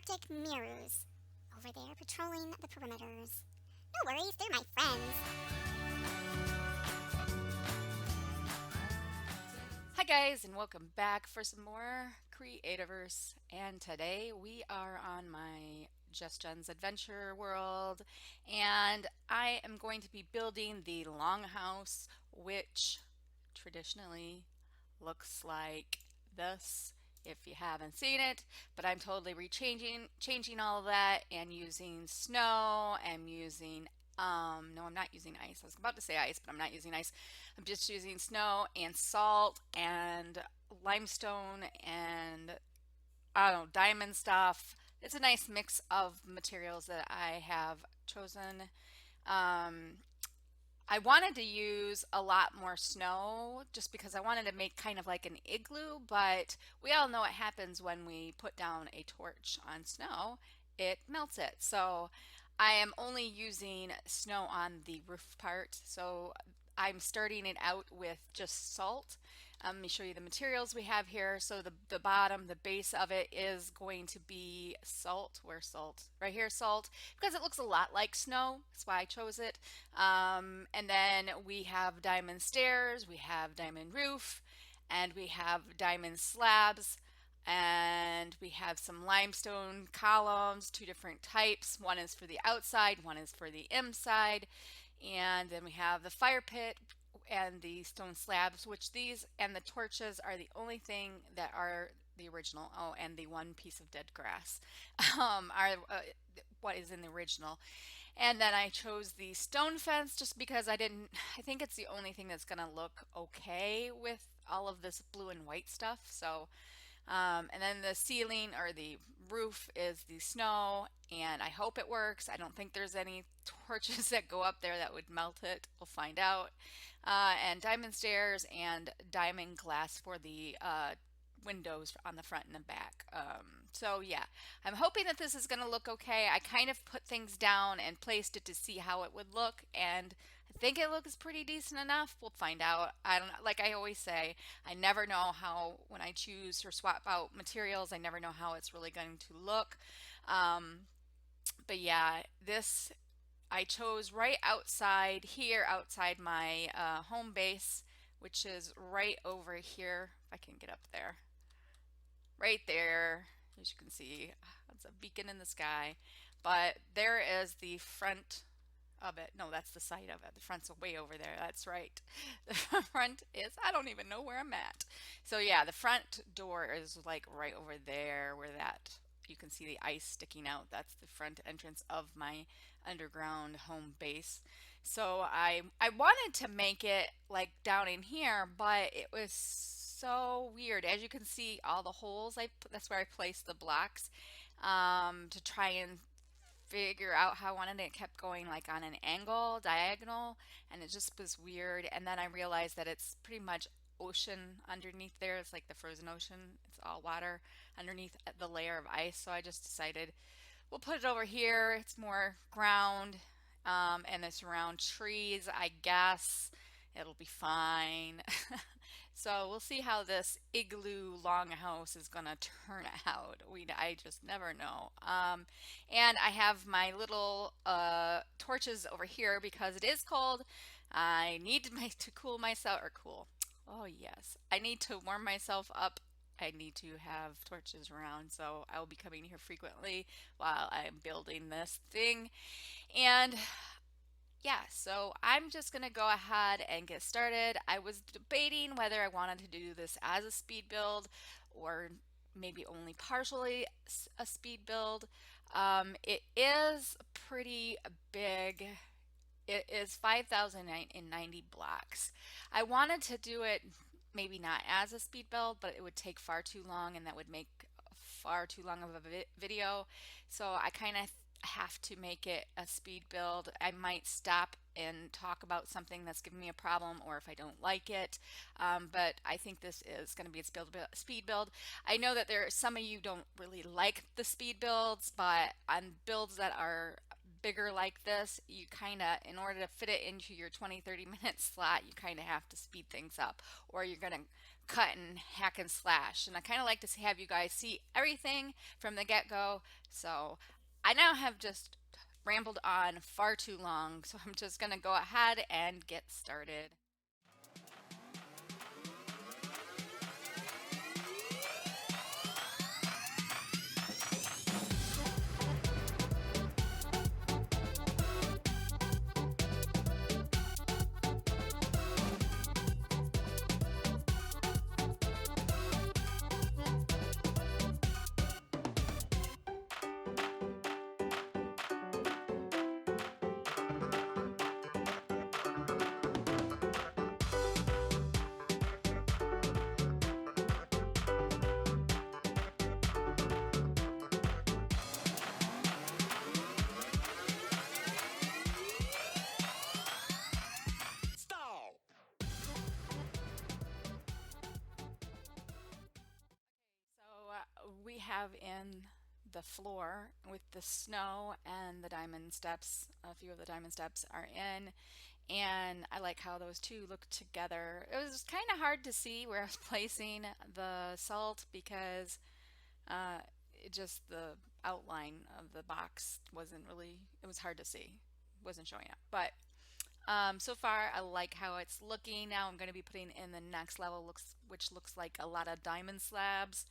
Arctic mirrors over there patrolling the perimeters. No worries, they're my friends. Hi guys, and welcome back for some more Creativerse. And today we are on my JustJen's adventure world, and I am going to be building the longhouse, which traditionally looks like this if you haven't seen it, but I'm totally changing all of that and using snow and using no, I'm not using ice. I was about to say ice, but I'm not using ice. I'm just using snow and salt and limestone and I don't know, diamond stuff. It's a nice mix of materials that I have chosen. Um, I wanted to use a lot more snow just because I wanted to make kind of like an igloo, but we all know what happens when we put down a torch on snow. It melts it. So I am only using snow on the roof part. So I'm starting it out with just salt. Let me show you the materials we have here. So the bottom, the base of it is going to be salt. Where's salt? Right here, salt, because it looks a lot like snow. That's why I chose it. And then we have diamond stairs, we have diamond roof, and we have diamond slabs. And we have some limestone columns, two different types. One is for the outside, one is for the inside. And then we have the fire pit and the stone slabs, which these and the torches are the only thing that are the original. Oh, and the one piece of dead grass are what is in the original. And then I chose the stone fence just because I think it's the only thing that's gonna look okay with all of this blue and white stuff. So and then the ceiling or the roof is the snow, and I hope it works. I don't think there's any torches that go up there that would melt it. We'll find out. And diamond stairs and diamond glass for the windows on the front and the back. So yeah, I'm hoping that this is going to look okay. I kind of put things down and placed it to see how it would look, and I think it looks pretty decent enough. We'll find out. I don't know. Like I always say, I never know how, when I choose or swap out materials, I never know how it's really going to look. Um, but yeah, this I chose right outside here, outside my home base, which is right over here. If I can get up there, right there, as you can see, it's a beacon in the sky. But there is the front of it. No, that's the side of it. The front's way over there. That's right. The front is, I don't even know where I'm at. So yeah, the front door is like right over there where that you can see the ice sticking out. That's the front entrance of my underground home base. So I wanted to make it like down in here, but it was so weird. As you can see, all the holes, that's where I placed the blocks to try and figure out how I wanted it. It kept going like on an angle, diagonal, and it just was weird. And then I realized that it's pretty much ocean underneath there. It's like the frozen ocean. It's all water underneath the layer of ice. So I just decided we'll put it over here. It's more ground, and it's around trees, I guess. It'll be fine. So we'll see how this igloo longhouse is gonna turn out. I just never know. And I have my little torches over here because it is cold. I need to cool myself, or cool. Oh yes, I need to warm myself up. I need to have torches around, so I will be coming here frequently while I'm building this thing. And yeah, so I'm just gonna go ahead and get started. I was debating whether I wanted to do this as a speed build or maybe only partially a speed build. It is pretty big. It is 5,090 blocks. I wanted to do it maybe not as a speed build, but it would take far too long and that would make far too long of a video. So I kind of have to make it a speed build. I might stop and talk about something that's giving me a problem or if I don't like it. But I think this is going to be a speed build. I know that there are some of you don't really like the speed builds, but on builds that are bigger like this, you kind of, in order to fit it into your 20-30 minute slot, you kind of have to speed things up or you're going to cut and hack and slash. And I kind of like to have you guys see everything from the get-go. So I now have just rambled on far too long, so I'm just gonna go ahead and get started. So we have in the floor with the snow and the diamond steps. A few of the diamond steps are in, and I like how those two look together. It was kind of hard to see where I was placing the salt because just the outline of the box wasn't really, it was hard to see, wasn't showing up. But so far, I like how it's looking. Now I'm going to be putting in the next level, which looks like a lot of diamond slabs.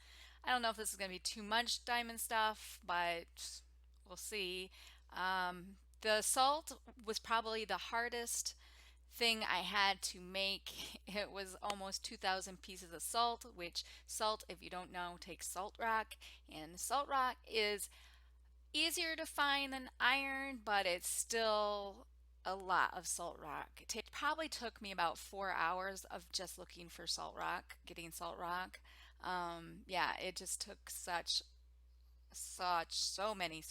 I don't know if this is going to be too much diamond stuff, but we'll see. The salt was probably the hardest thing I had to make. It was almost 2,000 pieces of salt, which salt, if you don't know, takes salt rock, and salt rock is easier to find than iron, but it's still a lot of salt rock. It probably took me about 4 hours of just looking for salt rock, getting salt rock. Yeah, it just took so many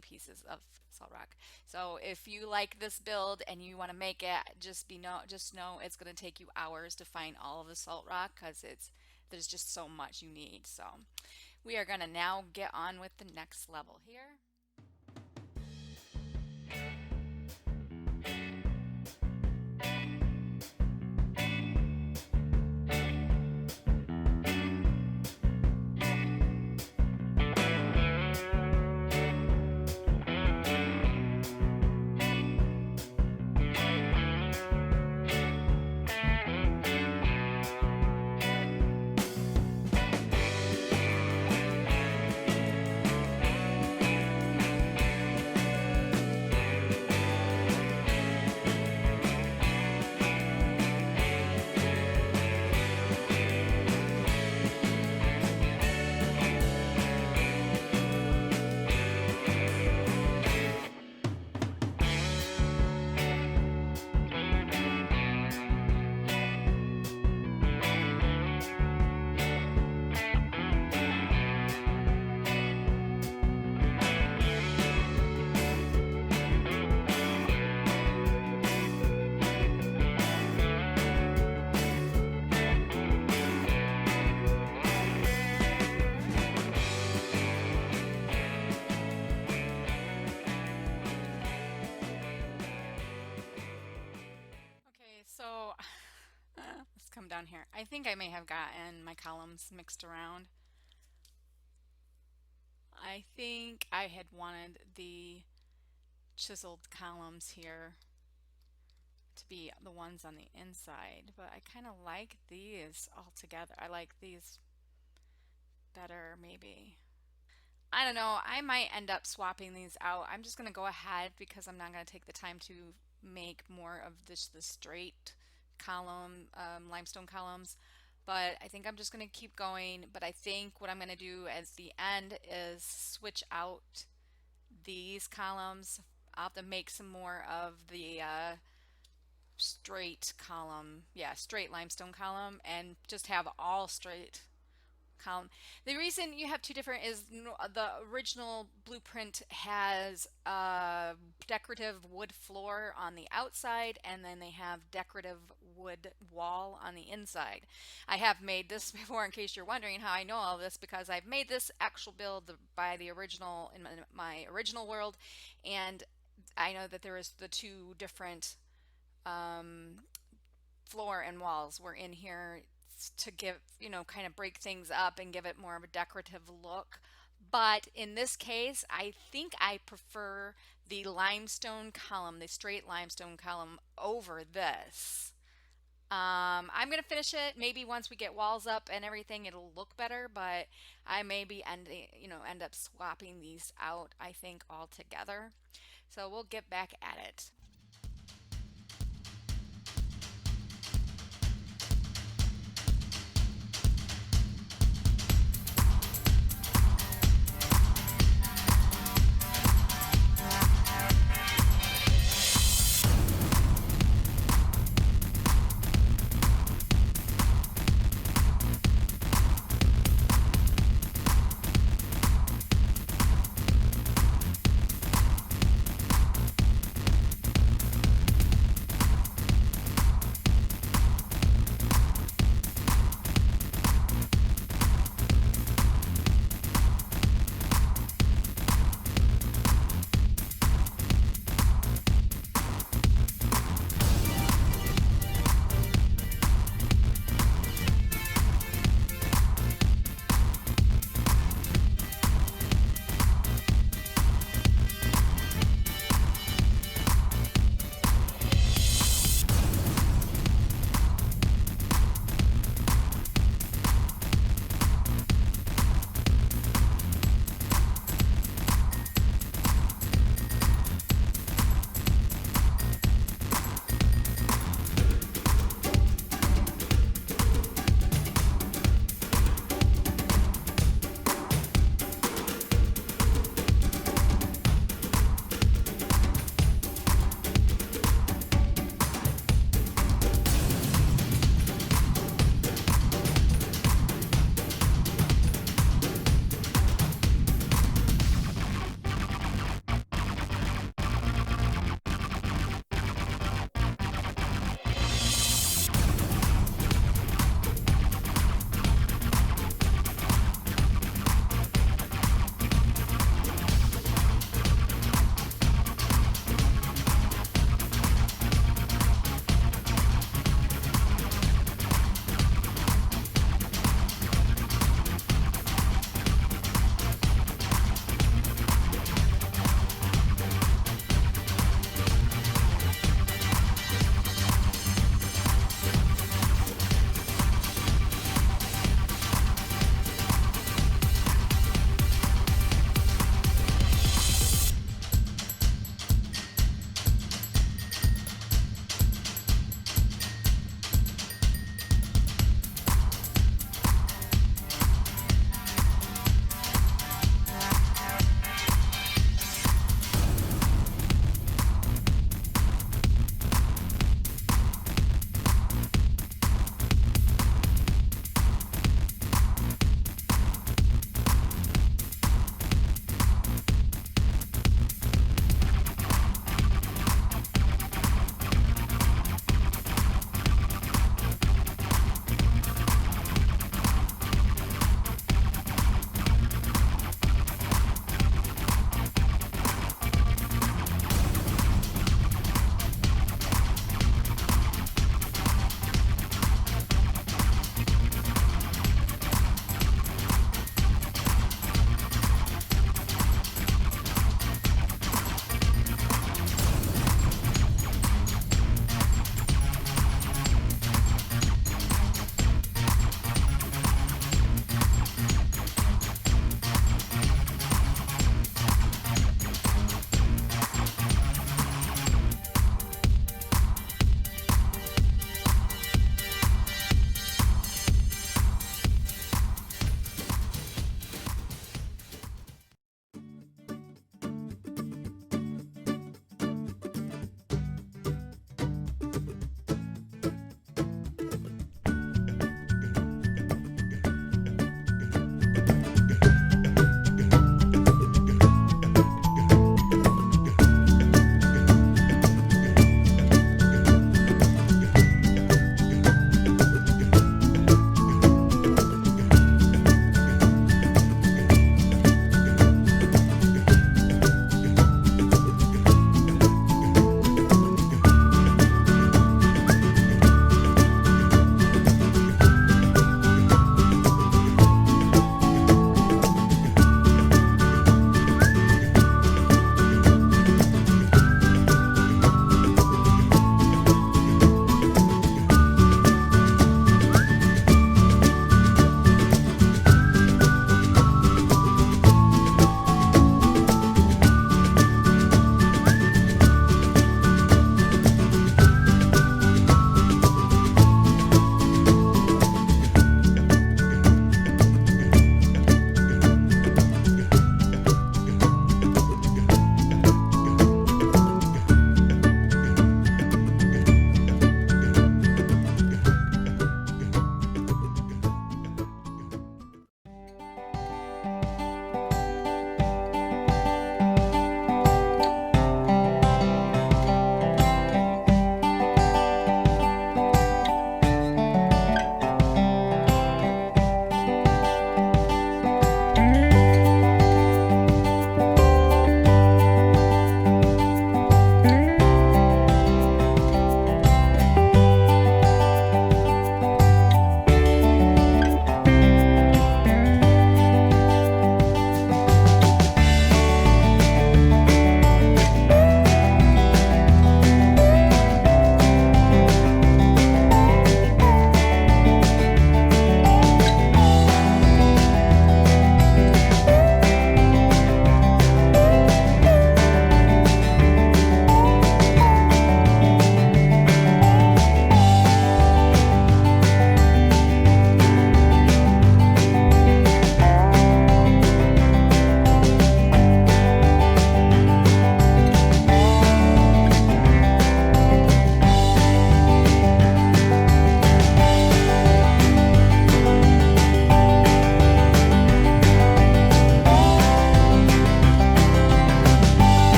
pieces of salt rock. So if you like this build and you want to make it, just know it's going to take you hours to find all of the salt rock because it's there's just so much you need. So we are going to now get on with the next level here. Okay, so let's come down here. I think I may have gotten my columns mixed around. I think I had wanted the chiseled columns here to be the ones on the inside, but I kind of like these all together. I like these better, maybe. I don't know. I might end up swapping these out. I'm just going to go ahead because I'm not going to take the time to make more of the straight column, limestone columns. But I think I'm just going to keep going. But I think what I'm going to do at the end is switch out these columns. I'll have to make some more of the straight column, yeah, straight limestone column, and just have all straight column. The reason you have two different is the original blueprint has a decorative wood floor on the outside, and then they have decorative wood wall on the inside. I have made this before, in case you're wondering how I know all this, because I've made this actual build by the original in my original world, and I know that there is the two different floor and walls were in here to give, kind of break things up and give it more of a decorative look. But in this case, I think I prefer the limestone column, the straight limestone column over this. I'm gonna finish it. Maybe once we get walls up and everything, it'll look better. But I maybe end up swapping these out. I think altogether. So we'll get back at it.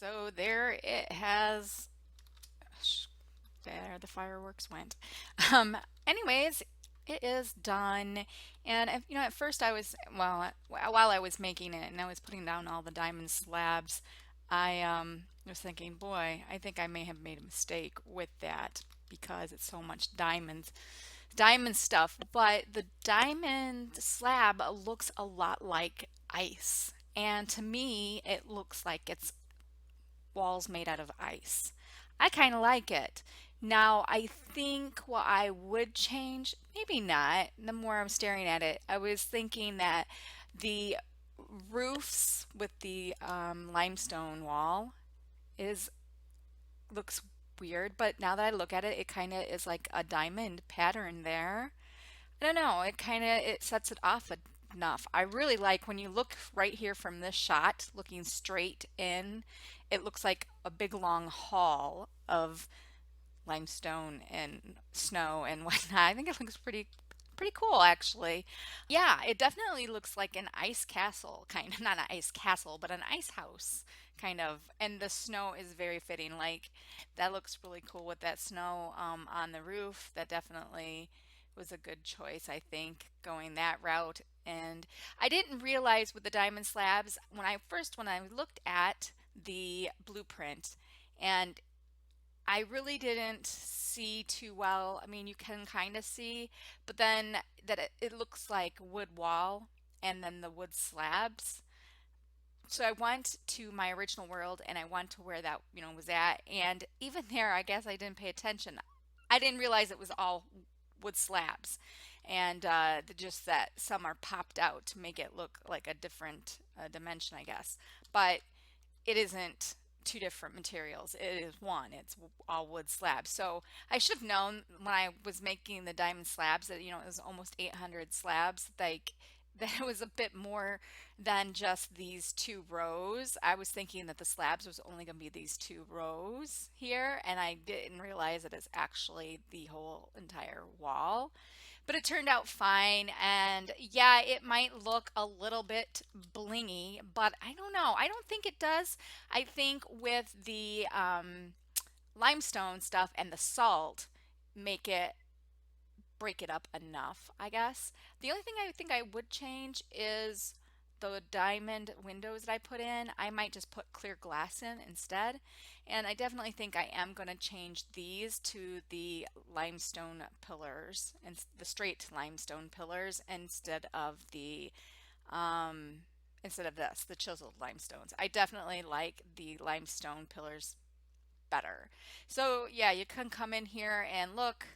So there it has. There the fireworks went. Um, anyways, it is done. And at first I was while I was making it and I was putting down all the diamond slabs, I was thinking, boy, I think I may have made a mistake with that because it's so much diamond stuff. But the diamond slab looks a lot like ice. And to me, it looks like it's walls made out of ice. I kind of like it. Now, I think what I would change, maybe not, the more I'm staring at it, I was thinking that the roofs with the limestone wall is looks weird, but now that I look at it, it kind of is like a diamond pattern there. I don't know, it sets it off enough. I really like when you look right here from this shot, looking straight in, it looks like a big long hall of limestone and snow and whatnot. I think it looks pretty cool actually. Yeah, it definitely looks like an ice castle, kind of not an ice castle, but an ice house kind of. And the snow is very fitting. Like that looks really cool with that snow on the roof. That definitely was a good choice, I think, going that route. And I didn't realize with the diamond slabs when I looked at the blueprint and I really didn't see too well. I mean, you can kind of see, but then that it looks like wood wall and then the wood slabs. So I went to my original world and I went to where that, was at. And even there, I guess I didn't pay attention. I didn't realize it was all wood slabs. And just that some are popped out to make it look like a different dimension, I guess. But it isn't two different materials. It is one. It's all wood slabs. So I should have known when I was making the diamond slabs that it was almost 800 slabs. Like that it was a bit more than just these two rows. I was thinking that the slabs was only going to be these two rows here, and I didn't realize that it's actually the whole entire wall. But it turned out fine, and yeah, it might look a little bit blingy, but I don't know. I don't think it does. I think with the limestone stuff and the salt, make it break it up enough, I guess. The only thing I think I would change is the diamond windows that I put in. I might just put clear glass in instead. And I definitely think I am going to change these to the limestone pillars and the straight limestone pillars instead of this, the chiseled limestones. I definitely like the limestone pillars better. So yeah, you can come in here and look.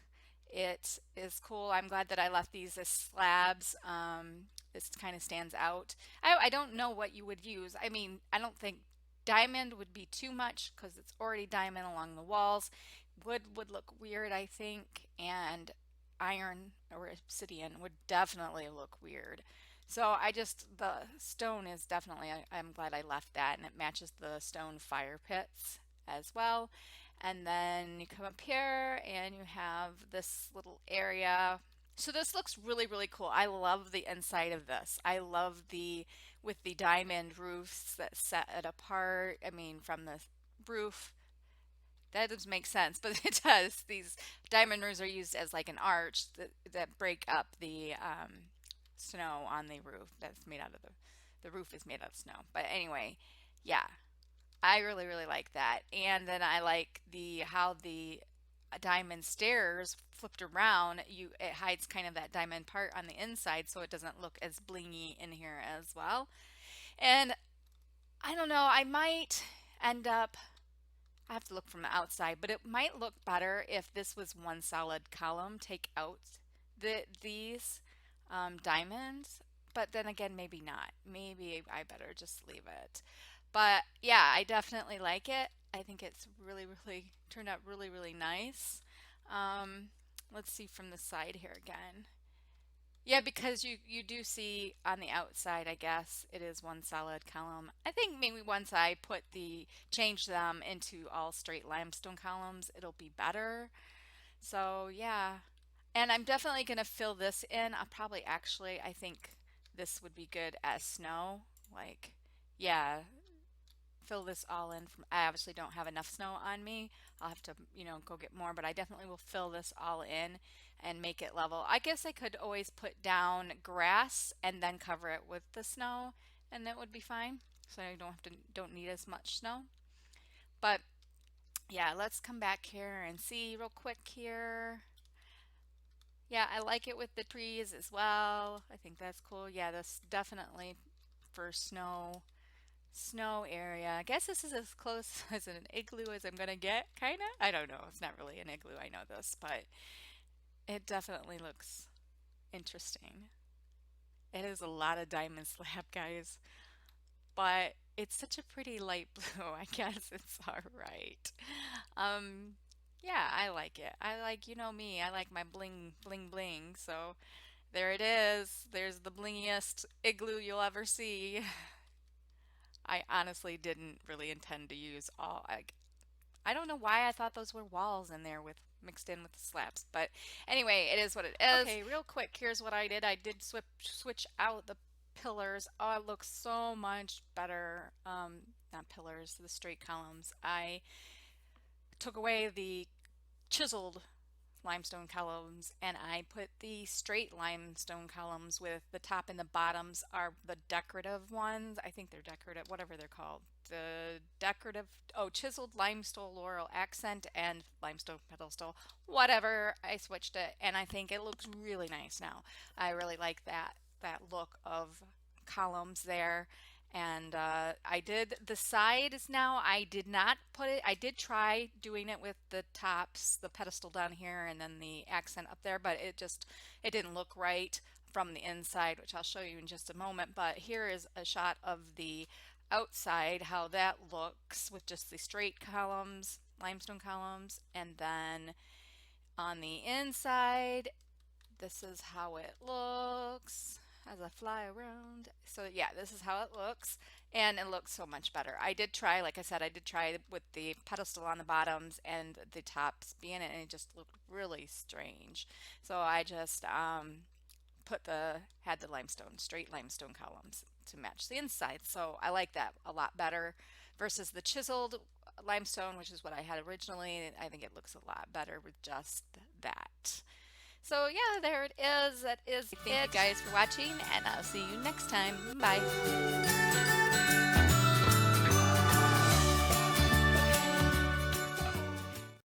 It is cool. I'm glad that I left these as slabs. This kind of stands out. I don't know what you would use. I mean, I don't think diamond would be too much because it's already diamond along the walls. Wood would look weird, I think, and iron or obsidian would definitely look weird. So the stone is definitely, I'm glad I left that and it matches the stone fire pits as well. And then you come up here and you have this little area. So this looks really, really cool. I love the inside of this. I love with the diamond roofs that set it apart. I mean, from the roof, that doesn't make sense, but it does. These diamond roofs are used as like an arch that break up the snow on the roof that's made out of the roof is made out of snow. But anyway, yeah, I really, really like that. And then I like the how the diamond stairs flipped around, it hides kind of that diamond part on the inside so it doesn't look as blingy in here as well. And I don't know, I might end up I have to look from the outside, but it might look better if this was one solid column. Take out these diamonds, but then again, maybe not. Maybe I better just leave it. But yeah, I definitely like it. I think it's really, really turned out really, really nice. Um, let's see from the side here again. Yeah, because you do see on the outside, I guess it is one solid column. I think maybe once I change them into all straight limestone columns, it'll be better. So yeah, and I'm definitely gonna fill this in. I think this would be good as snow. Like, yeah, fill this all in from, I obviously don't have enough snow on me. I'll have to, go get more, but I definitely will fill this all in and make it level. I guess I could always put down grass and then cover it with the snow and that would be fine. So I don't need as much snow. But yeah, let's come back here and see real quick here. Yeah, I like it with the trees as well. I think that's cool. Yeah, that's definitely for snow area. I guess this is as close as an igloo as I'm gonna get, kinda. I don't know. It's not really an igloo, I know this, but it definitely looks interesting. It is a lot of diamond slab, guys, but it's such a pretty light blue. I guess it's all right. Um, yeah, I like it. I like, me, I like my bling, bling, bling. So there it is. There's the blingiest igloo you'll ever see. I honestly didn't really intend to use all. I don't know why I thought those were walls in there with mixed in with the slabs, but anyway, it is what it is. Okay, real quick, here's what I did. I did switch out the pillars. Oh, it looks so much better. Not pillars, the straight columns. I took away the chiseled limestone columns and I put the straight limestone columns with the top and the bottoms are the decorative ones. I think they're decorative, whatever they're called. The decorative, oh, chiseled limestone laurel accent and limestone pedestal, whatever. I switched it and I think it looks really nice now. I really like that look of columns there. And I did the sides now. I did not put it, I did try doing it with the tops, the pedestal down here, and then the accent up there, but it didn't look right from the inside, which I'll show you in just a moment. But here is a shot of the outside, how that looks with just the straight columns, limestone columns, and then on the inside, this is how it looks as I fly around. So yeah, this is how it looks and it looks so much better. I did try, like I said, I did try with the pedestal on the bottoms and the tops being it and it just looked really strange. So I just had the straight limestone columns to match the inside. So I like that a lot better versus the chiseled limestone, which is what I had originally. I think it looks a lot better with just that. So yeah, there it is. That is it. Thank you guys for watching, and I'll see you next time. Bye.